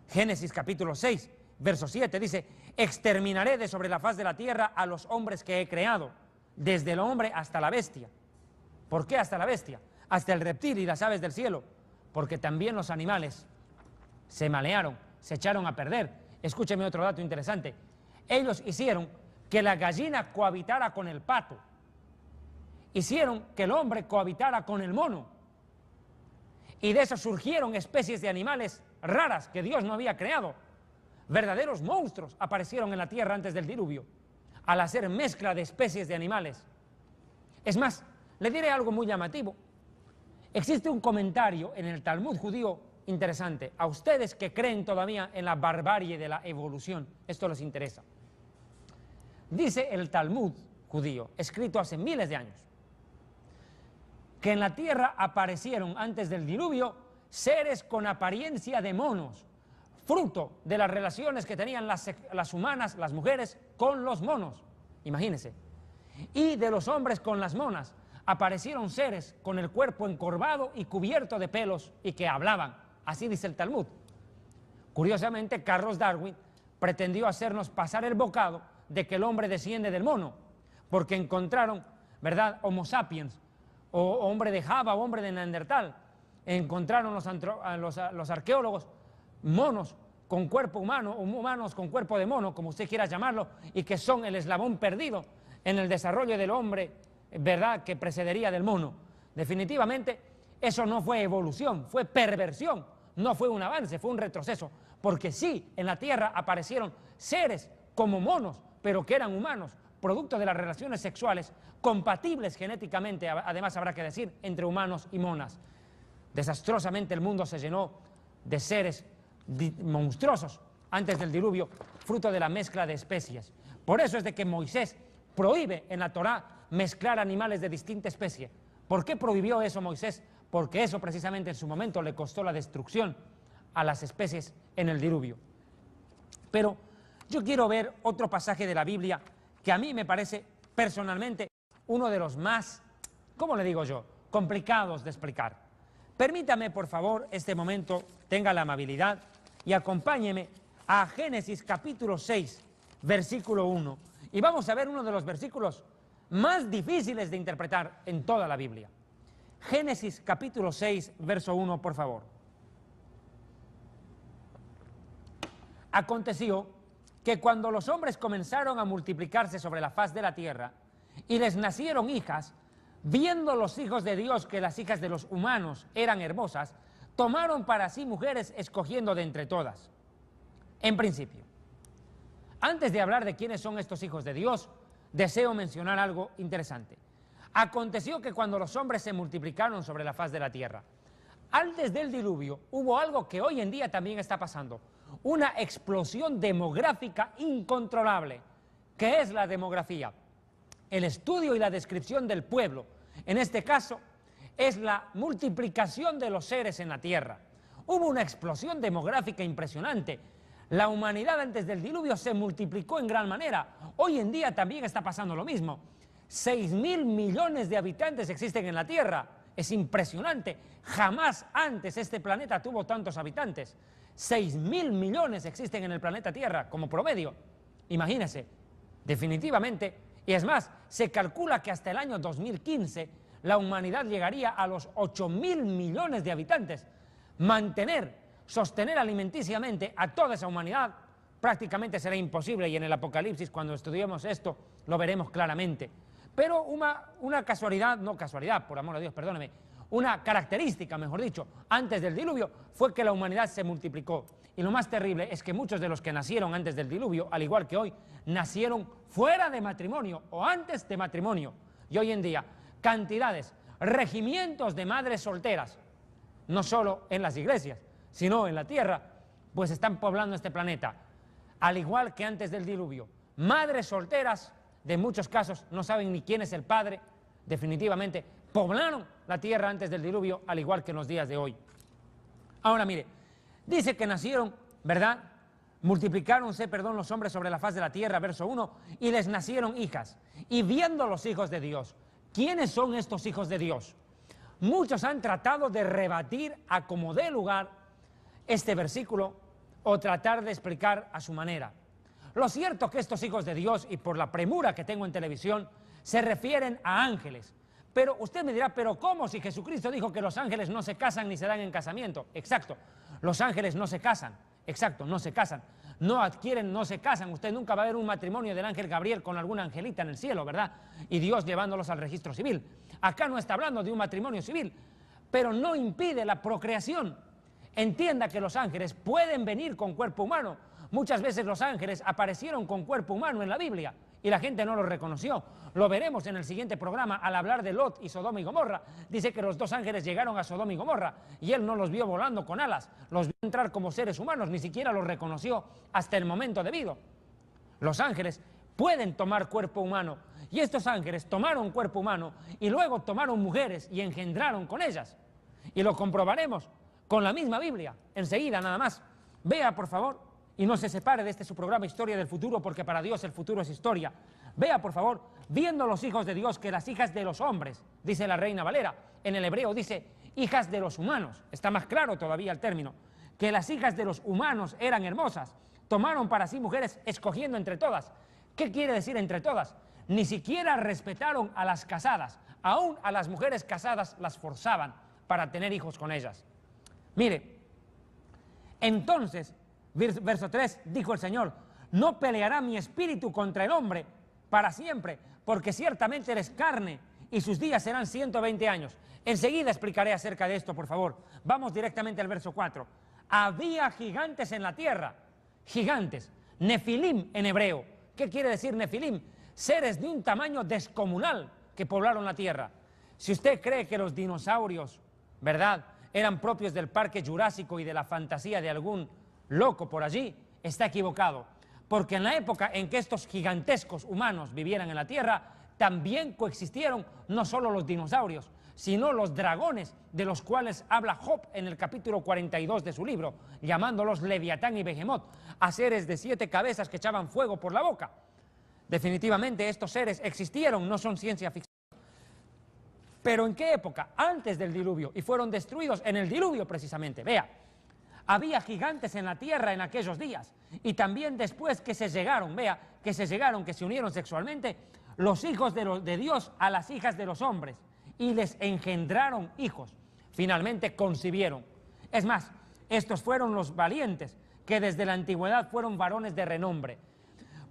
Génesis capítulo 6, verso 7. Dice, exterminaré de sobre la faz de la tierra a los hombres que he creado, desde el hombre hasta la bestia. ¿Por qué hasta la bestia? Hasta el reptil y las aves del cielo. Porque también los animales se malearon, se echaron a perder. Escúcheme otro dato interesante. Ellos hicieron que la gallina cohabitara con el pato. Hicieron que el hombre cohabitara con el mono. Y de eso surgieron especies de animales raras que Dios no había creado. Verdaderos monstruos aparecieron en la tierra antes del diluvio, al hacer mezcla de especies de animales. Es más, le diré algo muy llamativo. Existe un comentario en el Talmud judío interesante. A ustedes que creen todavía en la barbarie de la evolución, esto les interesa. Dice el Talmud judío, escrito hace miles de años, que en la tierra aparecieron antes del diluvio seres con apariencia de monos, fruto de las relaciones que tenían las humanas, las mujeres, con los monos. Imagínense. Y de los hombres con las monas aparecieron seres con el cuerpo encorvado y cubierto de pelos y que hablaban. Así dice el Talmud. Curiosamente, Carlos Darwin pretendió hacernos pasar el bocado de que el hombre desciende del mono, porque encontraron, ¿verdad?, Homo sapiens, o hombre de Java, o hombre de Neandertal. Encontraron los arqueólogos monos con cuerpo humano, o humanos con cuerpo de mono, como usted quiera llamarlo, y que son el eslabón perdido en el desarrollo del hombre, ¿verdad?, que precedería del mono. Definitivamente, eso no fue evolución, fue perversión, no fue un avance, fue un retroceso, porque sí, en la Tierra aparecieron seres como monos, pero que eran humanos, producto de las relaciones sexuales, compatibles genéticamente, además habrá que decir, entre humanos y monas. Desastrosamente el mundo se llenó de seres monstruosos antes del diluvio, fruto de la mezcla de especies. Por eso es de que Moisés prohíbe en la Torá mezclar animales de distinta especie. ¿Por qué prohibió eso Moisés? Porque eso precisamente en su momento le costó la destrucción a las especies en el diluvio. Pero yo quiero ver otro pasaje de la Biblia que a mí me parece personalmente uno de los más, ¿cómo le digo yo?, complicados de explicar. Permítame, por favor, este momento, tenga la amabilidad y acompáñeme a Génesis capítulo 6, versículo 1. Y vamos a ver uno de los versículos más difíciles de interpretar en toda la Biblia. Génesis capítulo 6, verso 1, por favor. Aconteció que cuando los hombres comenzaron a multiplicarse sobre la faz de la tierra y les nacieron hijas, viendo los hijos de Dios que las hijas de los humanos eran hermosas, tomaron para sí mujeres escogiendo de entre todas. En principio, antes de hablar de quiénes son estos hijos de Dios, deseo mencionar algo interesante. Aconteció que cuando los hombres se multiplicaron sobre la faz de la tierra, antes del diluvio hubo algo que hoy en día también está pasando, una explosión demográfica incontrolable. ¿Qué es la demografía? El estudio y la descripción del pueblo. En este caso, es la multiplicación de los seres en la tierra. Hubo una explosión demográfica impresionante. La humanidad antes del diluvio se multiplicó en gran manera. Hoy en día también está pasando lo mismo. 6.000 millones de habitantes existen en la tierra. Es impresionante. Jamás antes este planeta tuvo tantos habitantes. 6.000 millones existen en el planeta Tierra como promedio. Imagínense, definitivamente. Y es más, se calcula que hasta el año 2015 la humanidad llegaría a los 8.000 millones de habitantes. Sostener alimenticiamente a toda esa humanidad prácticamente será imposible, y en el Apocalipsis, cuando estudiemos esto, lo veremos claramente. Pero una casualidad, no casualidad, por amor a Dios, perdóneme, una característica, mejor dicho, antes del diluvio fue que la humanidad se multiplicó. Y lo más terrible es que muchos de los que nacieron antes del diluvio, al igual que hoy, nacieron fuera de matrimonio o antes de matrimonio. Y hoy en día, cantidades, regimientos de madres solteras, no solo en las iglesias, sino en la tierra, pues están poblando este planeta. Al igual que antes del diluvio, madres solteras, de muchos casos no saben ni quién es el padre, definitivamente poblaron la tierra antes del diluvio, al igual que en los días de hoy. Ahora mire, dice que nacieron, ¿verdad? Multiplicáronse, los hombres sobre la faz de la tierra, verso 1, y les nacieron hijas. Y viendo los hijos de Dios, ¿quiénes son estos hijos de Dios? Muchos han tratado de rebatir a como dé lugar este versículo o tratar de explicar a su manera. Lo cierto es que estos hijos de Dios, y por la premura que tengo en televisión, se refieren a ángeles. Pero usted me dirá, ¿pero cómo si Jesucristo dijo que los ángeles no se casan ni se dan en casamiento? Exacto, los ángeles no se casan, exacto, no se casan, no adquieren, no se casan. Usted nunca va a ver un matrimonio del ángel Gabriel con alguna angelita en el cielo, ¿verdad? Y Dios llevándolos al registro civil. Acá no está hablando de un matrimonio civil, pero no impide la procreación. Entienda que los ángeles pueden venir con cuerpo humano. Muchas veces los ángeles aparecieron con cuerpo humano en la Biblia y la gente no lo reconoció. Lo veremos en el siguiente programa al hablar de Lot y Sodoma y Gomorra. Dice que los dos ángeles llegaron a Sodoma y Gomorra y él no los vio volando con alas, los vio entrar como seres humanos, ni siquiera los reconoció hasta el momento debido. Los ángeles pueden tomar cuerpo humano, y estos ángeles tomaron cuerpo humano y luego tomaron mujeres y engendraron con ellas. Y lo comprobaremos con la misma Biblia, enseguida nada más. Vea, por favor, y no se separe de este su programa Historia del Futuro, porque para Dios el futuro es historia. Vea, por favor, viendo los hijos de Dios que las hijas de los hombres, dice la Reina Valera, en el hebreo dice hijas de los humanos, está más claro todavía el término, que las hijas de los humanos eran hermosas, tomaron para sí mujeres escogiendo entre todas. ¿Qué quiere decir entre todas? Ni siquiera respetaron a las casadas, aún a las mujeres casadas las forzaban para tener hijos con ellas. Mire, entonces, verso 3, dijo el Señor, no peleará mi espíritu contra el hombre para siempre, porque ciertamente él es carne y sus días serán 120 años. Enseguida explicaré acerca de esto, por favor. Vamos directamente al verso 4. Había gigantes en la tierra, gigantes, nefilim en hebreo. ¿Qué quiere decir nefilim? Seres de un tamaño descomunal que poblaron la tierra. Si usted cree que los dinosaurios, ¿verdad?, eran propios del parque jurásico y de la fantasía de algún loco por allí, está equivocado. Porque en la época en que estos gigantescos humanos vivieran en la tierra, también coexistieron no solo los dinosaurios, sino los dragones, de los cuales habla Job en el capítulo 42 de su libro, llamándolos Leviatán y Behemoth, a seres de 7 cabezas que echaban fuego por la boca. Definitivamente estos seres existieron, no son ciencia ficción. ¿Pero en qué época? Antes del diluvio, y fueron destruidos en el diluvio precisamente. Vea, había gigantes en la tierra en aquellos días, y también después que se llegaron, que se unieron sexualmente los hijos de Dios a las hijas de los hombres, y les engendraron hijos. Finalmente concibieron. Es más, estos fueron los valientes, que desde la antigüedad fueron varones de renombre.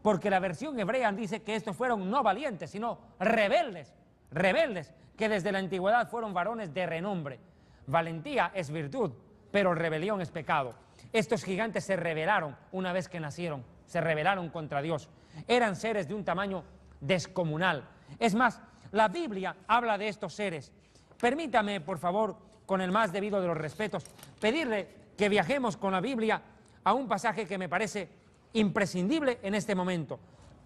porque la versión hebrea dice que estos fueron no valientes, sino rebeldes, rebeldes, que desde la antigüedad fueron varones de renombre. Valentía es virtud, pero rebelión es pecado. Estos gigantes se rebelaron una vez que nacieron, se rebelaron contra Dios. Eran seres de un tamaño descomunal. Es más, la Biblia habla de estos seres. Permítame, por favor, con el más debido de los respetos, pedirle que viajemos con la Biblia a un pasaje que me parece imprescindible en este momento.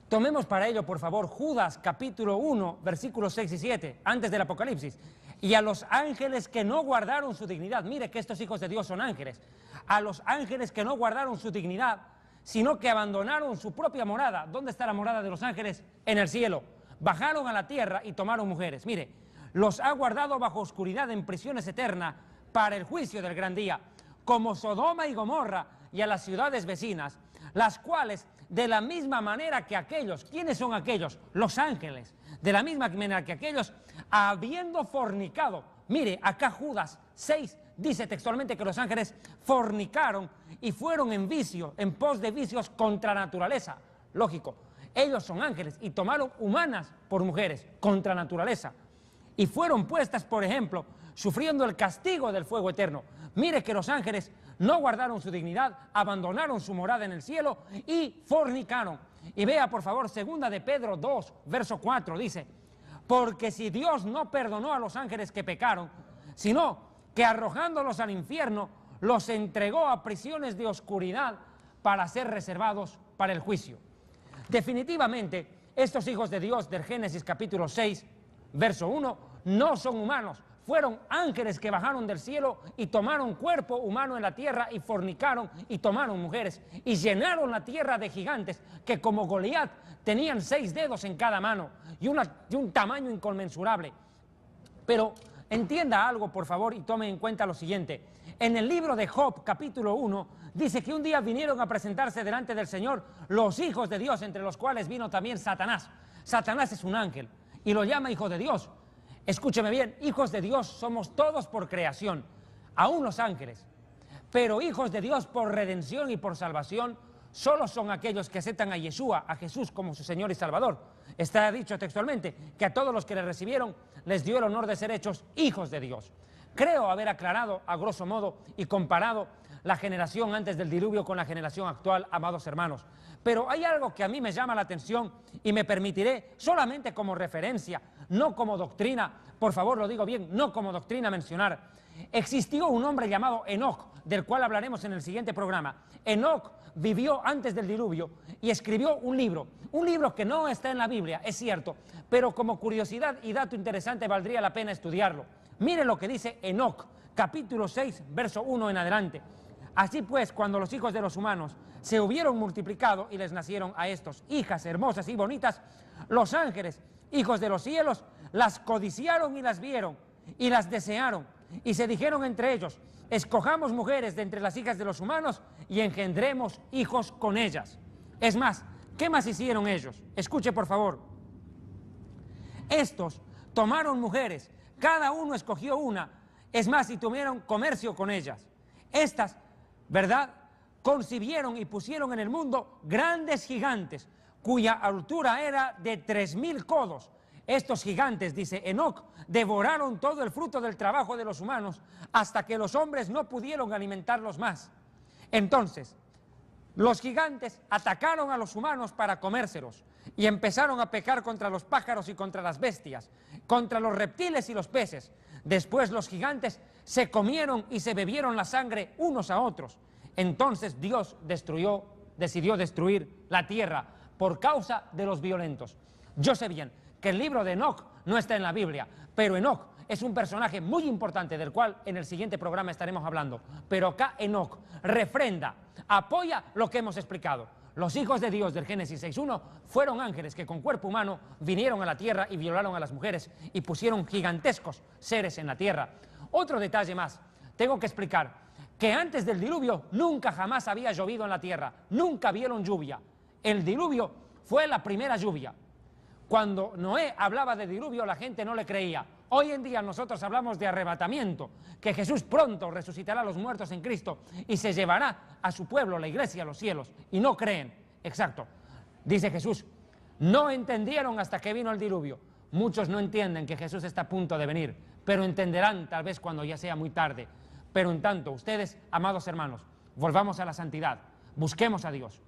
Tomemos para ello, por favor, Judas capítulo 1, versículos 6 y 7, antes del Apocalipsis. Y a los ángeles que no guardaron su dignidad, mire que estos hijos de Dios son ángeles, a los ángeles que no guardaron su dignidad, sino que abandonaron su propia morada. ¿Dónde está la morada de los ángeles? En el cielo. Bajaron a la tierra y tomaron mujeres. Mire, los ha guardado bajo oscuridad en prisiones eternas para el juicio del gran día, como Sodoma y Gomorra y a las ciudades vecinas, las cuales de la misma manera que aquellos, ¿quiénes son aquellos? Los ángeles. De la misma manera que aquellos, habiendo fornicado, mire, acá Judas 6 dice textualmente que los ángeles fornicaron y fueron en vicio, en pos de vicios contra naturaleza. Lógico, ellos son ángeles y tomaron humanas por mujeres, contra naturaleza. Y fueron puestas, por ejemplo, sufriendo el castigo del fuego eterno. Mire que los ángeles no guardaron su dignidad, abandonaron su morada en el cielo y fornicaron. Y vea, por favor, 2 de Pedro 2, verso 4, dice: porque si Dios no perdonó a los ángeles que pecaron, sino que arrojándolos al infierno, los entregó a prisiones de oscuridad para ser reservados para el juicio. Definitivamente, estos hijos de Dios del Génesis capítulo 6, verso 1, no son humanos. Fueron ángeles que bajaron del cielo y tomaron cuerpo humano en la tierra y fornicaron y tomaron mujeres y llenaron la tierra de gigantes que como Goliat tenían 6 dedos en cada mano y un tamaño inconmensurable. Pero entienda algo, por favor, y tome en cuenta lo siguiente. En el libro de Job, capítulo 1, dice que un día vinieron a presentarse delante del Señor los hijos de Dios, entre los cuales vino también Satanás. Satanás es un ángel y lo llama hijo de Dios. Escúcheme bien, hijos de Dios somos todos por creación, aún los ángeles. Pero hijos de Dios por redención y por salvación solo son aquellos que aceptan a Yeshua, a Jesús como su Señor y Salvador. Está dicho textualmente que a todos los que le recibieron les dio el honor de ser hechos hijos de Dios. Creo haber aclarado a grosso modo y comparado la generación antes del diluvio con la generación actual, amados hermanos. Pero hay algo que a mí me llama la atención y me permitiré solamente como referencia, no como doctrina, por favor lo digo bien, no como doctrina mencionar. Existió un hombre llamado Enoc, del cual hablaremos en el siguiente programa. Enoc vivió antes del diluvio y escribió un libro que no está en la Biblia, es cierto, pero como curiosidad y dato interesante valdría la pena estudiarlo. Mire lo que dice Enoc, capítulo 6, verso 1 en adelante. Así pues, cuando los hijos de los humanos se hubieron multiplicado y les nacieron a estos hijas hermosas y bonitas, los ángeles, hijos de los cielos, las codiciaron y las vieron y las desearon y se dijeron entre ellos: escojamos mujeres de entre las hijas de los humanos y engendremos hijos con ellas. Es más, ¿qué más hicieron ellos? Escuche por favor. Estos tomaron mujeres, cada uno escogió una, es más, y tuvieron comercio con ellas. Estas, ¿verdad?, concibieron y pusieron en el mundo grandes gigantes, cuya altura era de 3000 codos. Estos gigantes, dice Enoc, devoraron todo el fruto del trabajo de los humanos hasta que los hombres no pudieron alimentarlos más. Entonces, los gigantes atacaron a los humanos para comérselos y empezaron a pecar contra los pájaros y contra las bestias, contra los reptiles y los peces. Después los gigantes se comieron y se bebieron la sangre unos a otros. Entonces Dios decidió destruir la tierra por causa de los violentos. Yo sé bien que el libro de Enoc no está en la Biblia, pero Enoc es un personaje muy importante del cual en el siguiente programa estaremos hablando. Pero acá Enoc refrenda, apoya lo que hemos explicado. Los hijos de Dios del Génesis 6.1 fueron ángeles que con cuerpo humano vinieron a la tierra y violaron a las mujeres y pusieron gigantescos seres en la tierra. Otro detalle más, tengo que explicar que antes del diluvio nunca jamás había llovido en la tierra, nunca vieron lluvia. El diluvio fue la primera lluvia. Cuando Noé hablaba de diluvio la gente no le creía. Hoy en día nosotros hablamos de arrebatamiento, que Jesús pronto resucitará a los muertos en Cristo y se llevará a su pueblo, la iglesia, a los cielos, y no creen. Exacto. Dice Jesús, no entendieron hasta que vino el diluvio. Muchos no entienden que Jesús está a punto de venir, pero entenderán tal vez cuando ya sea muy tarde. Pero en tanto, ustedes, amados hermanos, volvamos a la santidad, busquemos a Dios,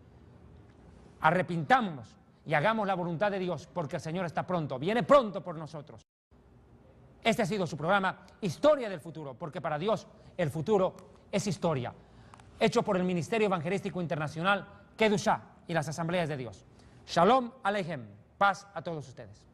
arrepintámonos y hagamos la voluntad de Dios, porque el Señor está pronto, viene pronto por nosotros. Este ha sido su programa Historia del Futuro, porque para Dios el futuro es historia. Hecho por el Ministerio Evangelístico Internacional, Kedushá y las Asambleas de Dios. Shalom Aleichem. Paz a todos ustedes.